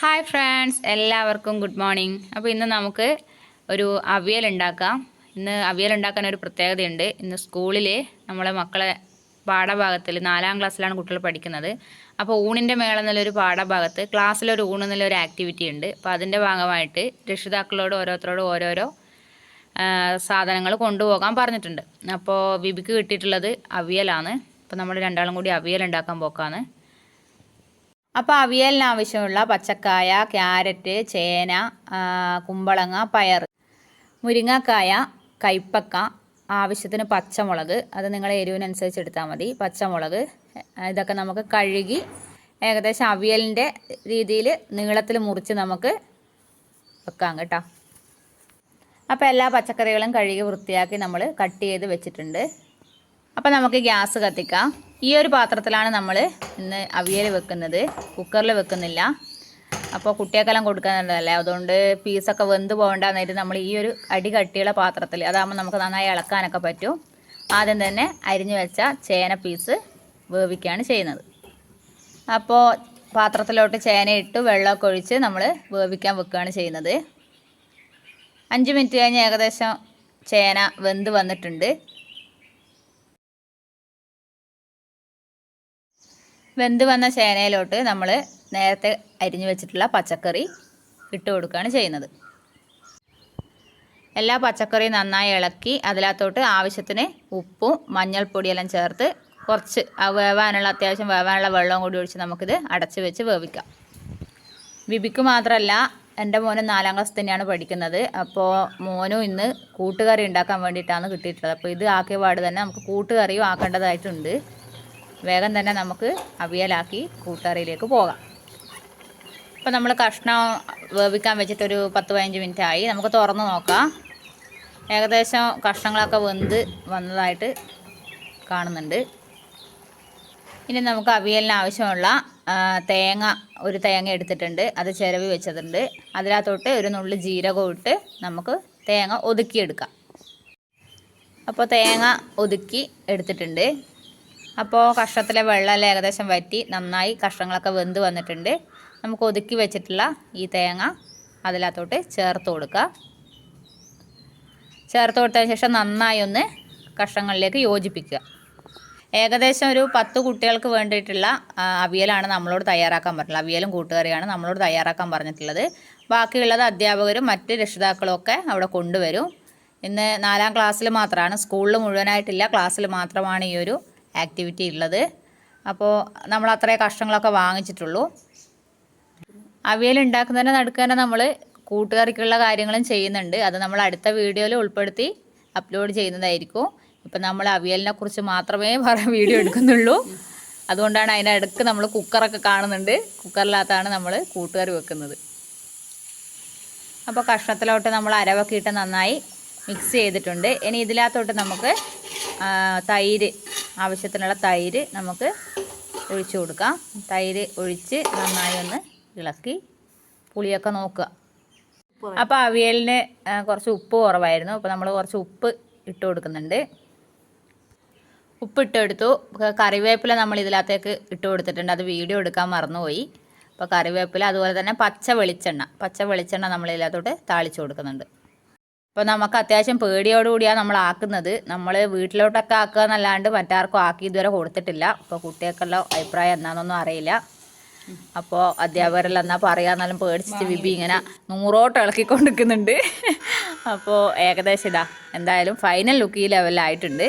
Hi friends, എല്ലാവർക്കും good morning. അപ്പോൾ ഇന്ന് നമുക്ക് ഒരു അവിയൽ ഉണ്ടാക്കാം. ഇന്ന് അവിയൽ ഉണ്ടാക്കാൻ ഒരു പ്രത്യേകതയുണ്ട്. ഇന്ന് സ്കൂളിൽ നമ്മളെ മക്കളെ പാഠഭാഗത്തിൽ 4ാം ക്ലാസ്സിലാണ് കുട്ടികൾ പഠിക്കുന്നത്. അപ്പോൾ ഊണിൻ്റെ മേളം എന്നുള്ളൊരു പാഠഭാഗത്ത് ക്ലാസ്സിലൊരു ഊണ് എന്നുള്ളൊരു ആക്ടിവിറ്റി ഉണ്ട്. അപ്പോൾ അതിൻ്റെ ഭാഗമായിട്ട് രക്ഷിതാക്കളോട് ഓരോരുത്തരോടും ഓരോരോ സാധനങ്ങൾ കൊണ്ടുപോകാൻ പറഞ്ഞിട്ടുണ്ട്. അപ്പോൾ ബിബിക്ക് കിട്ടിയിട്ടുള്ളത് അവിയലാണ്. അപ്പോൾ നമ്മൾ രണ്ടാളും കൂടി അവിയൽ ഉണ്ടാക്കാൻ പോക്കാണ്. അപ്പോൾ അവിയലിന് ആവശ്യമുള്ള പച്ചക്കായ, ക്യാരറ്റ്, ചേന, കുമ്പളങ്ങ, പയർ, മുരിങ്ങക്കായ, കൈപ്പക്ക, ആവശ്യത്തിന് പച്ചമുളക്, അത് നിങ്ങളെ എരിവിനനുസരിച്ച് എടുത്താൽ മതി. പച്ചമുളക് ഇതൊക്കെ നമുക്ക് കഴുകി ഏകദേശം അവിയലിൻ്റെ രീതിയിൽ നീളത്തിൽ മുറിച്ച് നമുക്ക് വെക്കാം കേട്ടോ. അപ്പോൾ എല്ലാ പച്ചക്കറികളും കഴുകി വൃത്തിയാക്കി നമ്മൾ കട്ട് ചെയ്ത് വെച്ചിട്ടുണ്ട്. അപ്പോൾ നമുക്ക് ഗ്യാസ് കത്തിക്കാം. ഈ ഒരു പാത്രത്തിലാണ് നമ്മൾ ഇന്ന് അവിയൽ വെക്കുന്നത്, കുക്കറിൽ വെക്കുന്നില്ല. അപ്പോൾ കുട്ടികൾക്കെല്ലാം കൊടുക്കാനുള്ളതല്ലേ, അതുകൊണ്ട് പീസൊക്കെ വെന്ത് പോകണ്ടെന്നായിട്ട് നമ്മൾ ഈ ഒരു അടി കട്ടിയുള്ള പാത്രത്തിൽ, അതാകുമ്പോൾ നമുക്ക് നന്നായി ഇളക്കാനൊക്കെ പറ്റും. ആദ്യം തന്നെ അരിഞ്ഞു വെച്ച ചേന പീസ് വേവിക്കുകയാണ് ചെയ്യുന്നത്. അപ്പോൾ പാത്രത്തിലോട്ട് ചേന ഇട്ട് വെള്ളമൊക്കെ ഒഴിച്ച് നമ്മൾ വേവിക്കാൻ വെക്കുകയാണ് ചെയ്യുന്നത്. 5 മിനിറ്റ് കഴിഞ്ഞ് ഏകദേശം ചേന വെന്ത് വന്നിട്ടുണ്ട്. വെന്ത് വന്ന ചേനയിലോട്ട് നമ്മൾ നേരത്തെ അരിഞ്ഞു വെച്ചിട്ടുള്ള പച്ചക്കറി ഇട്ട് കൊടുക്കുകയാണ് ചെയ്യുന്നത്. എല്ലാ പച്ചക്കറിയും നന്നായി ഇളക്കി അതിനകത്തോട്ട് ആവശ്യത്തിന് ഉപ്പും മഞ്ഞൾപ്പൊടിയെല്ലാം ചേർത്ത് കുറച്ച് അത്യാവശ്യം വേവാനുള്ള വെള്ളവും കൂടി ഒഴിച്ച് നമുക്കിത് അടച്ച് വെച്ച് വേവിക്കാം. ബിബിക്ക് മാത്രമല്ല, എൻ്റെ മോനും 4ാം ക്ലാസ് തന്നെയാണ് പഠിക്കുന്നത്. അപ്പോൾ മോനും ഇന്ന് കൂട്ടുകറി ഉണ്ടാക്കാൻ വേണ്ടിയിട്ടാണ് കിട്ടിയിട്ടുള്ളത്. അപ്പോൾ ഇത് ആക്കിയ പാട് തന്നെ നമുക്ക് കൂട്ടുകറിയും ആക്കേണ്ടതായിട്ടുണ്ട്. വേഗം തന്നെ നമുക്ക് അവിയലാക്കി കൂട്ടുകറിയിലേക്ക് പോകാം. അപ്പോൾ നമ്മൾ കഷ്ണം വേവിക്കാൻ വെച്ചിട്ടൊരു 10-15 മിനിറ്റ് ആയി. നമുക്ക് തുറന്ന് നോക്കാം. ഏകദേശം കഷ്ണങ്ങളൊക്കെ വെന്ത് വന്നതായിട്ട് കാണുന്നുണ്ട്. ഇനി നമുക്ക് അവിയലിന് ആവശ്യമുള്ള ഒരു തേങ്ങ എടുത്തിട്ടുണ്ട്, അത് ചിരവി വെച്ചതുണ്ട്. അതിനകത്തോട്ട് ഒരു നുള്ളി ജീരകം ഇട്ട് നമുക്ക് തേങ്ങ ഒതുക്കിയെടുക്കാം. അപ്പോൾ തേങ്ങ ഒതുക്കി എടുത്തിട്ടുണ്ട്. അപ്പോൾ കഷ്ണത്തിലെ വെള്ളമെല്ലാം ഏകദേശം വറ്റി നന്നായി കഷ്ണങ്ങളൊക്കെ വെന്ത് വന്നിട്ടുണ്ട്. നമുക്ക് ഒതുക്കി വെച്ചിട്ടുള്ള ഈ തേങ്ങ അതിനകത്തോട്ട് ചേർത്ത് കൊടുക്കുക. ചേർത്ത് കൊടുത്തതിന് ശേഷം നന്നായി ഒന്ന് കഷ്ണങ്ങളിലേക്ക് യോജിപ്പിക്കുക. ഏകദേശം ഒരു 10 കുട്ടികൾക്ക് വേണ്ടിയിട്ടുള്ള അവിയലാണ് നമ്മളോട് തയ്യാറാക്കാൻ പറഞ്ഞിട്ടുള്ളത്. അവിയലും കൂട്ടുകറിയാണ് നമ്മളോട് തയ്യാറാക്കാൻ പറഞ്ഞിട്ടുള്ളത്. ബാക്കിയുള്ളത് അധ്യാപകരും മറ്റ് രക്ഷിതാക്കളും ഒക്കെ അവിടെ കൊണ്ടുവരും. ഇന്ന് 4ാം ക്ലാസ്സിൽ മാത്രമാണ്, സ്കൂളിൽ മുഴുവനായിട്ടില്ല, ക്ലാസ്സിൽ മാത്രമാണ് ഈ ഒരു ആക്ടിവിറ്റി ഉള്ളത്. അപ്പോൾ നമ്മൾ അത്രയും കഷ്ണങ്ങളൊക്കെ വാങ്ങിച്ചിട്ടുള്ളൂ. അവിയൽ ഉണ്ടാക്കുന്നതിന് നടുക്ക് തന്നെ നമ്മൾ കൂട്ടുകറിക്കുള്ള കാര്യങ്ങളും ചെയ്യുന്നുണ്ട്. അത് നമ്മൾ അടുത്ത വീഡിയോയിൽ ഉൾപ്പെടുത്തി അപ്ലോഡ് ചെയ്യുന്നതായിരിക്കും. ഇപ്പം നമ്മൾ അവിയലിനെ കുറിച്ച് മാത്രമേ വീഡിയോ എടുക്കുന്നുള്ളൂ. അതുകൊണ്ടാണ് അതിനടുക്ക് നമ്മൾ കുക്കറൊക്കെ കാണുന്നുണ്ട്. കുക്കറിനകത്താണ് നമ്മൾ കൂട്ടുകറി വെക്കുന്നത്. അപ്പോൾ കഷ്ണത്തിലോട്ട് നമ്മൾ അരവൊക്കെ ഇട്ട് നന്നായി മിക്സ് ചെയ്തിട്ടുണ്ട്. ഇനി ഇതിനകത്തോട്ട് നമുക്ക് തൈര്, ആവശ്യത്തിനുള്ള തൈര് നമുക്ക് ഒഴിച്ചു കൊടുക്കാം. തൈര് ഒഴിച്ച് നന്നായി ഒന്ന് ഇളക്കി പുളിയൊക്കെ നോക്കുക. അപ്പോൾ അവിയലിന് കുറച്ച് ഉപ്പ് കുറവായിരുന്നു. അപ്പോൾ നമ്മൾ കുറച്ച് ഉപ്പ് ഇട്ട് കൊടുക്കുന്നുണ്ട്. ഉപ്പിട്ടെടുത്തു. കറിവേപ്പില നമ്മൾ ഇതിനകത്തേക്ക് ഇട്ട് കൊടുത്തിട്ടുണ്ട്, അത് വീഡിയോ എടുക്കാൻ മറന്നുപോയി. അപ്പോൾ കറിവേപ്പില, അതുപോലെ തന്നെ പച്ച വെളിച്ചെണ്ണ നമ്മൾ ഇതിനകത്തോട്ട് താളിച്ച് കൊടുക്കുന്നുണ്ട്. അപ്പോൾ നമുക്ക് അത്യാവശ്യം പേടിയോടുകൂടിയാണ് നമ്മൾ ആക്കുന്നത്. നമ്മൾ വീട്ടിലോട്ടൊക്കെ ആക്കുക എന്നല്ലാണ്ട് മറ്റാർക്കും ആക്കി ഇതുവരെ കൊടുത്തിട്ടില്ല. അപ്പോൾ കുട്ടികൾക്കുള്ള അഭിപ്രായം എന്താണെന്നൊന്നും അറിയില്ല. അപ്പോൾ അധ്യാപകരെല്ലാം എന്നാൽ പറയാമെന്നാലും പേടിച്ചിട്ട് ബിബി ഇങ്ങനെ 100 ഇളക്കിക്കൊണ്ടിരിക്കുന്നുണ്ട്. അപ്പോൾ ഏകദേശം എന്തായാലും ഫൈനൽ ലുക്ക് ഈ ലെവലിലായിട്ടുണ്ട്.